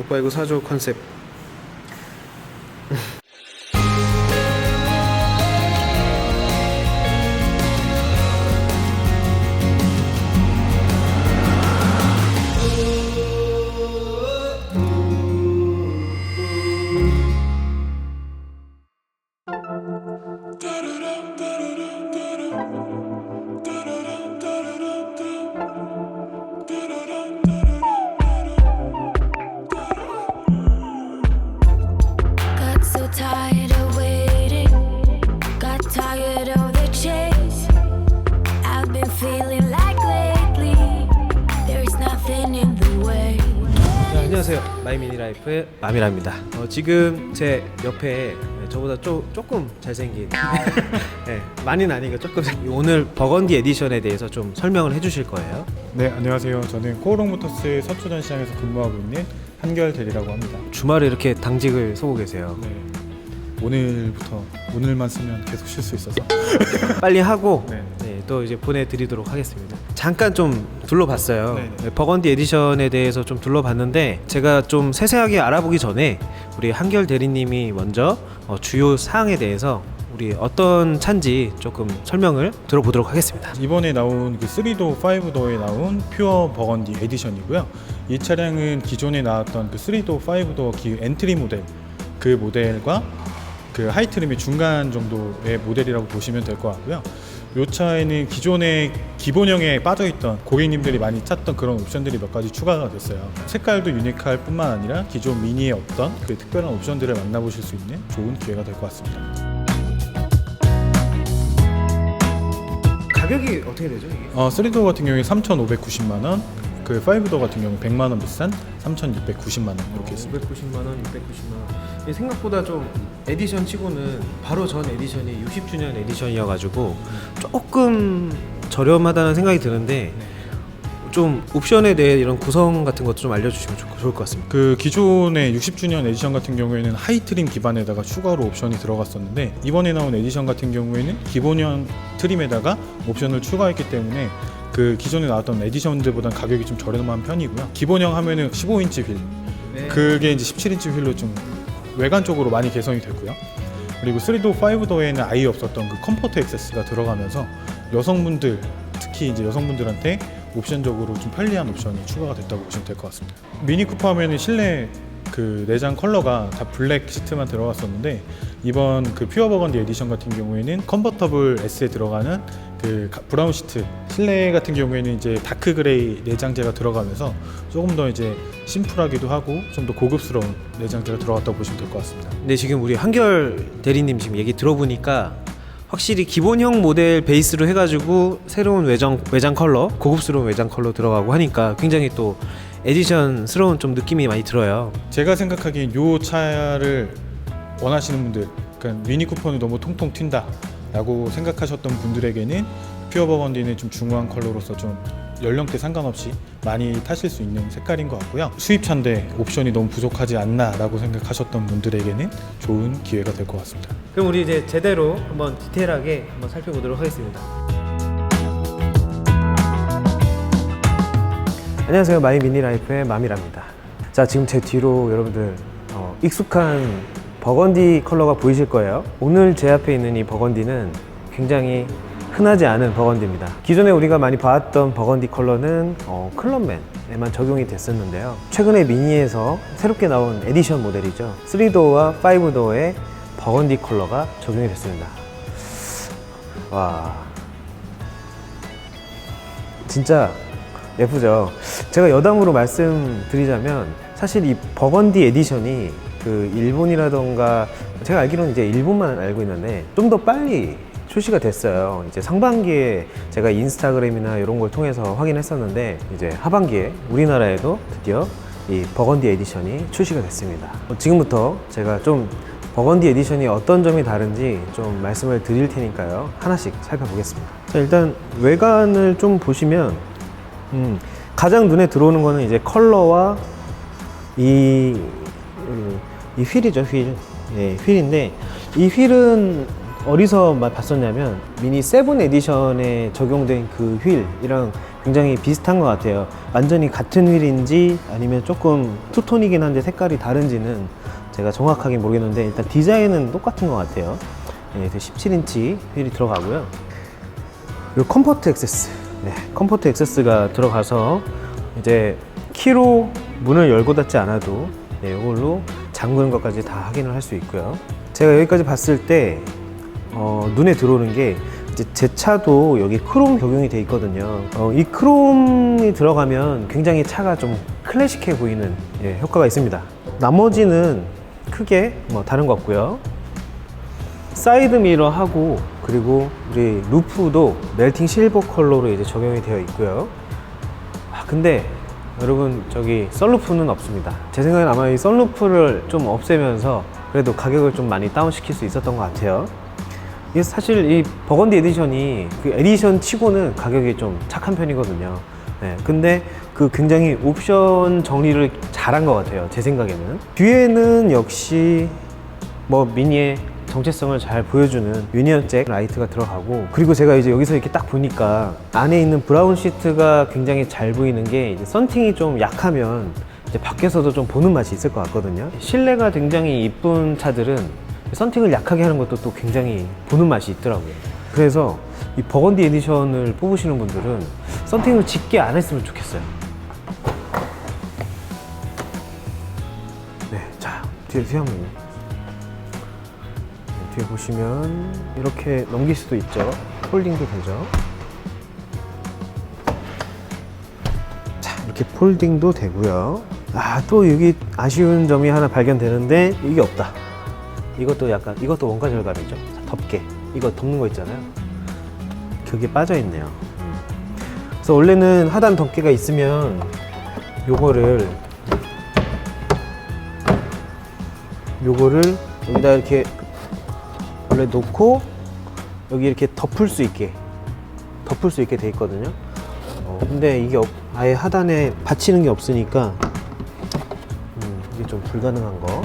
오빠 이거 사줘 컨셉. Got so tired of waiting, got tired of the chase. I've been feeling like lately, there's nothing in the way. 네, 안녕하세요. 마이미니라이프의 마미라입니다. 지금 제 옆에 저보다 조금 잘생긴 네, 많이는 아니고 조금 오늘 버건디 에디션에 대해서 좀 설명을 해주실 거예요. 네, 안녕하세요. 저는 코오롱모터스 서초전 시장에서 근무하고 있는 한결 대리라고 합니다. 주말에 이렇게 당직을 서고 계세요. 네, 오늘만 쓰면 계속 쉴 수 있어서 빨리 하고 네. 네, 또 이제 보내드리도록 하겠습니다. 잠깐 좀 둘러봤어요. 네. 네, 버건디 에디션에 대해서 좀 둘러봤는데 제가 좀 세세하게 알아보기 전에 우리 한결 대리님이 먼저 주요 사항에 대해서 우리 어떤 차인지 조금 설명을 들어보도록 하겠습니다. 이번에 나온 그 3도, 5도에 나온 퓨어 버건디 에디션이고요. 이 차량은 기존에 나왔던 그 3도, 5도 기 엔트리 모델 그 모델과 그 하이트림의 중간 정도의 모델이라고 보시면 될 것 같고요. 이 차에는 기존의 기본형에 빠져있던 고객님들이 많이 찾던 그런 옵션들이 몇 가지 추가가 됐어요. 색깔도 유니크할 뿐만 아니라 기존 미니에 없던 그 특별한 옵션들을 만나보실 수 있는 좋은 기회가 될 것 같습니다. 가격이 어떻게 되죠 이게? 3도 같은 경우에 3,590만 원, 그 5도 같은 경우 100만 원 비싼 3,690만 원 이렇게 있습니다. 590만 원, 690만 원. 생각보다 좀 에디션 치고는 바로 전 에디션이 60주년 에디션이어가지고 조금 저렴하다는 생각이 드는데 좀 옵션에 대해 이런 구성 같은 것도 좀 알려주시면 좋을 것 같습니다. 그 기존의 60주년 에디션 같은 경우에는 하이트림 기반에다가 추가로 옵션이 들어갔었는데 이번에 나온 에디션 같은 경우에는 기본형 트림에다가 옵션을 추가했기 때문에 그 기존에 나왔던 에디션들보다는 가격이 좀 저렴한 편이고요. 기본형 하면은 15인치 휠, 그게 이제 17인치 휠로 좀 외관적으로 많이 개선이 됐고요. 그리고 3도, 5도에는 아예 없었던 그 컴포트 액세스가 들어가면서 여성분들, 특히 이제 여성분들한테 옵션적으로 좀 편리한 옵션이 추가가 됐다고 보시면 될 것 같습니다. 미니 쿠퍼 하면은 실내 그 내장 컬러가 다 블랙 시트만 들어갔었는데 이번 그 퓨어 버건디 에디션 같은 경우에는 컨버터블 S에 들어가는 그 브라운 시트, 실내 같은 경우에는 이제 다크 그레이 내장재가 들어가면서 조금 더 이제 심플하기도 하고 좀 더 고급스러운 내장재가 들어갔다고 보시면 될 것 같습니다. 근데 지금 우리 한결 대리님 지금 얘기 들어보니까 확실히 기본형 모델 베이스로 해가지고 새로운 외장 컬러, 고급스러운 외장 컬러 들어가고 하니까 굉장히 또 에디션스러운 좀 느낌이 많이 들어요. 제가 생각하기엔 이 차를 원하시는 분들, 그러니까 미니 쿠퍼는 너무 통통 튄다 라고 생각하셨던 분들에게는 퓨어 버건디는 좀 중후한 컬러로서 좀 연령대 상관없이 많이 타실 수 있는 색깔인 것 같고요. 수입차인데 옵션이 너무 부족하지 않나 라고 생각하셨던 분들에게는 좋은 기회가 될 것 같습니다. 그럼 우리 이제 제대로 한번 디테일하게 한번 살펴보도록 하겠습니다. 안녕하세요. 마이미니라이프의 마미라입니다. 자, 지금 제 뒤로 여러분들 익숙한 버건디 컬러가 보이실 거예요. 오늘 제 앞에 있는 이 버건디는 굉장히 흔하지 않은 버건디입니다. 기존에 우리가 많이 봐왔던 버건디 컬러는 클럽맨에만 적용이 됐었는데요. 최근에 미니에서 새롭게 나온 에디션 모델이죠. 3도어와 5도어의 버건디 컬러가 적용이 됐습니다. 와, 진짜 예쁘죠. 제가 여담으로 말씀드리자면 사실 이 버건디 에디션이 그 일본이라던가 제가 알기로는 이제 일본만 알고 있는데 좀 더 빨리 출시가 됐어요. 이제 상반기에 제가 인스타그램이나 이런 걸 통해서 확인했었는데 이제 하반기에 우리나라에도 드디어 이 버건디 에디션이 출시가 됐습니다. 지금부터 제가 좀 버건디 에디션이 어떤 점이 다른지 좀 말씀을 드릴 테니까요. 하나씩 살펴보겠습니다. 자, 일단 외관을 좀 보시면 가장 눈에 들어오는 거는 이제 컬러와 이 휠이죠, 휠. 네, 휠인데 이 휠은 어디서 봤었냐면 미니 7 에디션에 적용된 그 휠이랑 굉장히 비슷한 것 같아요. 완전히 같은 휠인지 아니면 조금 투톤이긴 한데 색깔이 다른지는 제가 정확하게 모르겠는데 일단 디자인은 똑같은 것 같아요. 네, 17인치 휠이 들어가고요. 그리고 컴포트 액세스, 네, 컴포트 액세스가 들어가서 이제 키로 문을 열고 닫지 않아도 네, 이걸로 잠그는 것까지 다 확인을 할 수 있고요. 제가 여기까지 봤을 때 눈에 들어오는 게 이제 제 차도 여기 크롬 적용이 돼 있거든요. 이 크롬이 들어가면 굉장히 차가 좀 클래식해 보이는 효과가 있습니다. 나머지는 크게 뭐 다른 거 없고요. 사이드 미러하고 그리고 우리 루프도 멜팅 실버 컬러로 이제 적용이 되어 있고요. 근데 여러분 저기 썬루프는 없습니다. 제 생각엔 아마 이 썬루프를 좀 없애면서 그래도 가격을 좀 많이 다운시킬 수 있었던 것 같아요. 이게 사실 이 버건디 에디션이 그 에디션 치고는 가격이 좀 착한 편이거든요. 네, 근데 그 굉장히 옵션 정리를 잘한 것 같아요. 제 생각에는. 뒤에는 역시 뭐 미니의 정체성을 잘 보여주는 유니언 잭 라이트가 들어가고, 그리고 제가 이제 여기서 이렇게 딱 보니까 안에 있는 브라운 시트가 굉장히 잘 보이는 게 이제 썬팅이 좀 약하면 이제 밖에서도 좀 보는 맛이 있을 것 같거든요. 실내가 굉장히 이쁜 차들은 썬팅을 약하게 하는 것도 또 굉장히 보는 맛이 있더라고요. 그래서 이 버건디 에디션을 뽑으시는 분들은 썬팅을 짙게 안 했으면 좋겠어요. 네, 자, 뒤에 한번. 뒤에 보시면 이렇게 넘길 수도 있죠. 폴딩도 되죠. 자, 이렇게 폴딩도 되고요. 또 여기 아쉬운 점이 하나 발견되는데 이게 없다. 이것도 약간, 이것도 원가 절감이죠. 덮개, 이거 덮는 거 있잖아요. 그게 빠져 있네요. 그래서 원래는 하단 덮개가 있으면 요거를 여기다 이렇게 원래 놓고 여기 이렇게 덮을 수 있게 돼 있거든요. 근데 이게 아예 하단에 받치는 게 없으니까 이게 좀 불가능한 거.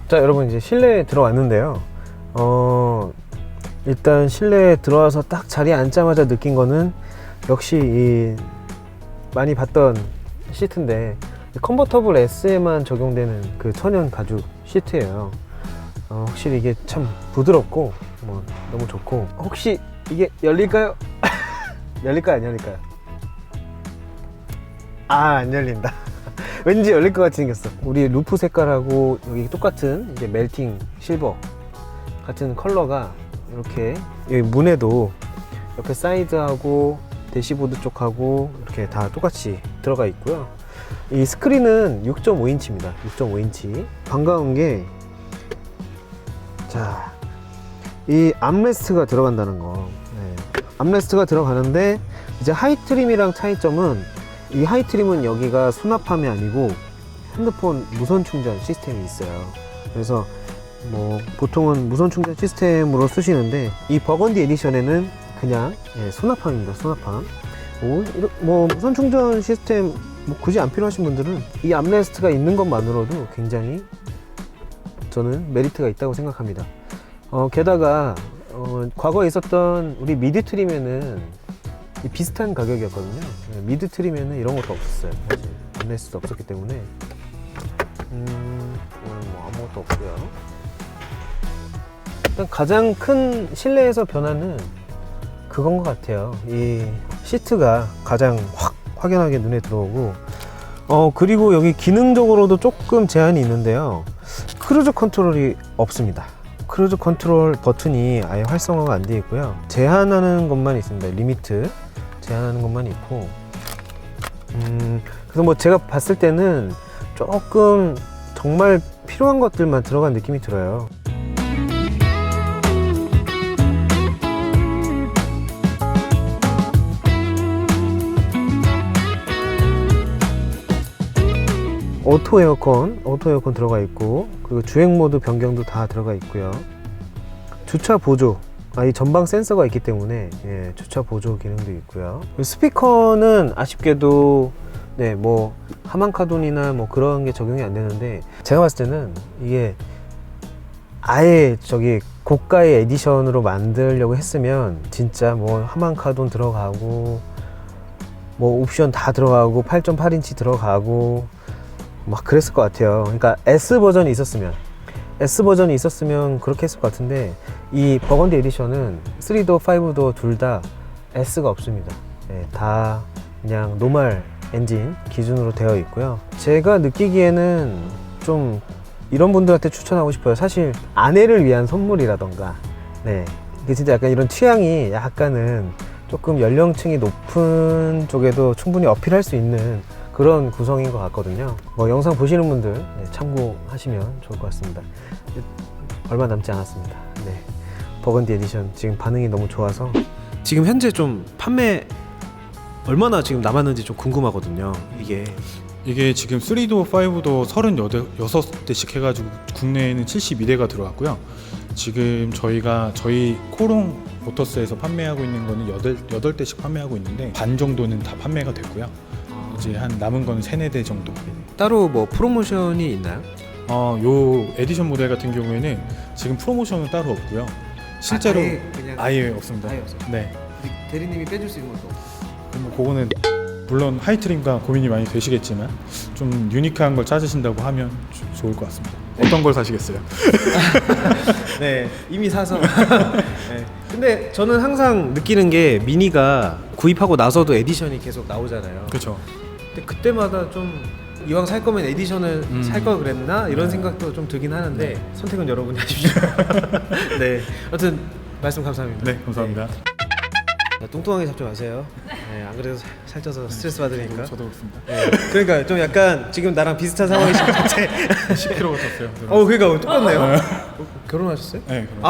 자, 여러분 이제 실내에 들어왔는데요. 일단 실내에 들어와서 딱 자리에 앉자마자 느낀 거는 역시 이 많이 봤던 시트인데 컨버터블 S에만 적용되는 그 천연 가죽 시트예요. 확실히 이게 참 부드럽고 뭐 너무 좋고. 혹시 이게 열릴까요? 열릴까요, 안 열릴까요? 안 열린다. 왠지 열릴 것 같이 생겼어. 우리 루프 색깔하고 여기 똑같은 이제 멜팅 실버 같은 컬러가 이렇게 여기 문에도 옆에 사이드하고 대시보드 쪽하고 이렇게 다 똑같이 들어가 있고요. 이 스크린은 6.5인치입니다. 6.5인치. 반가운 게, 자, 이 암레스트가 들어간다는 거. 네. 암레스트가 들어가는데 이제 하이트림이랑 차이점은, 이 하이트림은 여기가 수납함이 아니고 핸드폰 무선 충전 시스템이 있어요. 그래서 뭐 보통은 무선 충전 시스템으로 쓰시는데 이 버건디 에디션에는 그냥 수납함입니다. 수납함. 뭐 무선 충전 시스템 뭐 굳이 안 필요하신 분들은 이 암레스트가 있는 것만으로도 굉장히 저는 메리트가 있다고 생각합니다. 게다가 과거에 있었던 우리 미드 트림에는 비슷한 가격이었거든요. 미드 트림에는 이런 것도 없었어요. 암레스트도 없었기 때문에 뭐 아무것도 없고요. 일단 가장 큰 실내에서 변화는 그건 것 같아요. 이 시트가 가장 확연하게 눈에 들어오고, 그리고 여기 기능적으로도 조금 제한이 있는데요. 크루즈 컨트롤이 없습니다. 크루즈 컨트롤 버튼이 아예 활성화가 안 되어 있고요. 제한하는 것만 있습니다. 리미트 제한하는 것만 있고, 그래서 뭐 제가 봤을 때는 조금 정말 필요한 것들만 들어간 느낌이 들어요. 오토 에어컨 들어가 있고, 그리고 주행 모드 변경도 다 들어가 있고요. 주차 보조, 이 전방 센서가 있기 때문에 주차 보조 기능도 있고요. 스피커는 아쉽게도 네, 뭐 하만카돈이나 뭐 그런 게 적용이 안 되는데 제가 봤을 때는 이게 아예 저기 고가의 에디션으로 만들려고 했으면 진짜 뭐 하만카돈 들어가고 뭐 옵션 다 들어가고 8.8인치 들어가고 막 그랬을 것 같아요. 그러니까 S 버전이 있었으면 그렇게 했을 것 같은데 이 버건디 에디션은 3도 5도 둘 다 S가 없습니다. 네, 다 그냥 노멀 엔진 기준으로 되어 있고요. 제가 느끼기에는 좀 이런 분들한테 추천하고 싶어요. 사실 아내를 위한 선물이라던가, 네, 이게 진짜 약간 이런 취향이 약간은 조금 연령층이 높은 쪽에도 충분히 어필할 수 있는 그런 구성인 것 같거든요. 뭐 영상 보시는 분들 네, 참고하시면 좋을 것 같습니다. 얼마 남지 않았습니다. 네, 버건디 에디션 지금 반응이 너무 좋아서 지금 현재 좀 판매 얼마나 지금 남았는지 좀 궁금하거든요. 이게 지금 3도 5도 36대씩 해가지고 국내에는 72대가 들어왔고요. 지금 저희 코롱 모터스에서 판매하고 있는 거는 8대씩 판매하고 있는데 반 정도는 다 판매가 됐고요. 이제 한 남은 거는 3-4대 정도. 따로 뭐 프로모션이 있나요? 요 에디션 모델 같은 경우에는 지금 프로모션은 따로 없고요. 실제로 아예 없습니다. 아예 없어요? 네. 대리님이 빼줄 수 있는 것도 없어요? 그거는 물론 하이트림과 고민이 많이 되시겠지만 좀 유니크한 걸 찾으신다고 하면 좋을 것 같습니다. 어떤 걸 사시겠어요? 네, 이미 사서. 네. 근데 저는 항상 느끼는 게 미니가 구입하고 나서도 에디션이 계속 나오잖아요. 그렇죠. 근데 그때마다 좀 이왕 살 거면 에디션을 살 걸 그랬나 이런 생각도 좀 들긴 하는데 선택은 여러분이 하십시오. 네, 아무튼 말씀 감사합니다. 네, 감사합니다. 네, 뚱뚱하게 잡지 마세요. 네, 안 그래도 살쪄서 스트레스 받으니까. 저도 그렇습니다. 네, 그러니까 좀 약간 지금 나랑 비슷한 상황이신 것 같아. 10kg가 쪘어요. 그러니까 똑같네요. 결혼하셨어요? 네, 그럼.